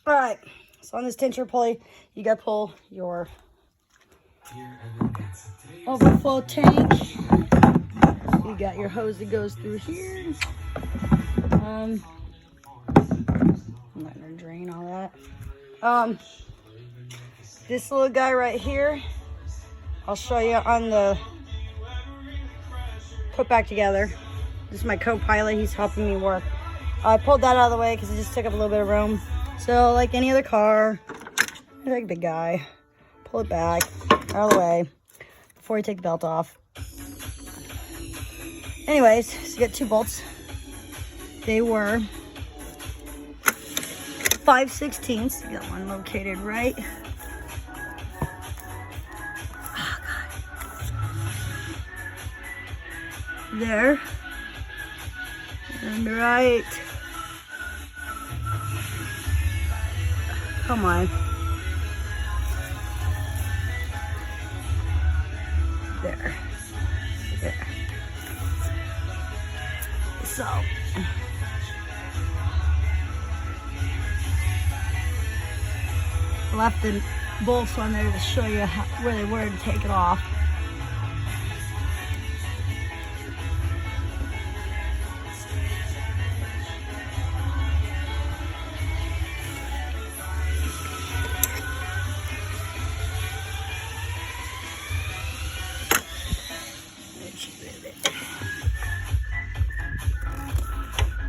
All right, so on this tincture pulley, you got to pull your overflow tank. You got your hose that goes through here. I'm not gonna drain all that. This little guy right here, I'll show you on the put back together. This is my co-pilot, he's helping me work. I pulled that out of the way because it just took up a little bit of room. So like any other car, like a big guy, pull it back out of the way before you take the belt off. Anyways, so you got 2 bolts. They were 5/16. You got one located right. Oh, God. There. And right. Come on. There. There. So. Left the bolts on there to show you where they were to take it off.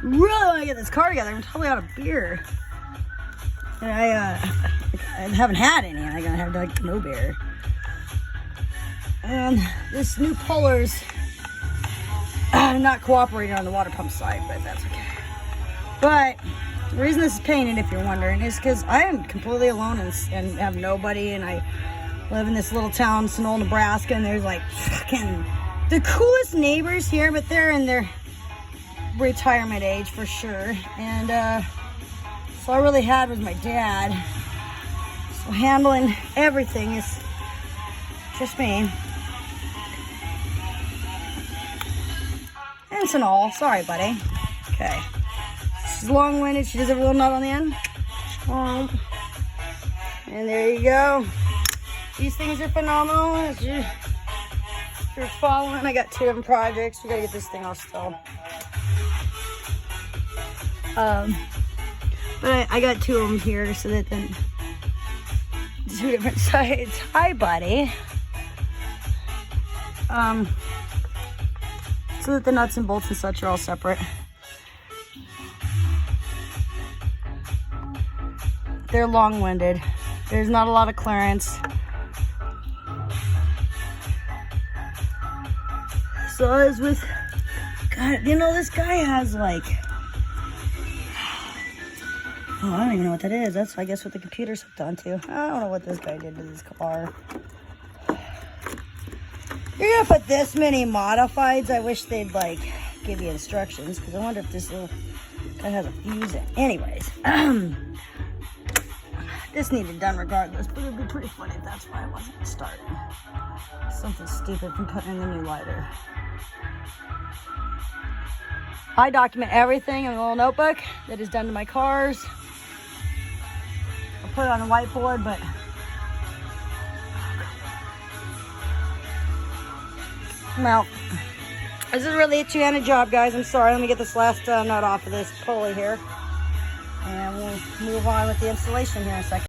Really want to get this car together. I'm totally out of beer. And I haven't had any. I'm gonna have like no beer. And this new Polar's not cooperating on the water pump side, but that's okay. But the reason this is painted, if you're wondering, is because I am completely alone and have nobody, and I live in this little town, Sunol, Nebraska, and there's like fucking the coolest neighbors here, but they're in their retirement age for sure. And so all I really had was my dad. So handling everything is just me. And Sunol, sorry buddy. Okay. She's long-winded, she does have a little nut on the end. And there you go. These things are phenomenal. If you're following, I got 2 different projects. We gotta get this thing all still. But I got 2 of them here so that then 2 different sides. Hi, buddy. So that the nuts and bolts and such are all separate. They're long-winded. There's not a lot of clearance. So I was with, God, you know, this guy has like, oh, I don't even know what that is. That's, I guess, what the computer's hooked onto. I don't know what this guy did to this car. You're gonna put this many modifieds. I wish they'd, like, give you instructions, because I wonder if this little guy has a fuse in. Anyways, this needed done regardless, but it'd be pretty funny if that's why I wasn't starting. Something stupid from putting in the new lighter. I document everything in a little notebook that is done to my cars. I'll put it on a whiteboard, but well, this is really a 2-handed job, guys. I'm sorry. Let me get this last nut off of this pulley here, and we'll move on with the installation here in a second.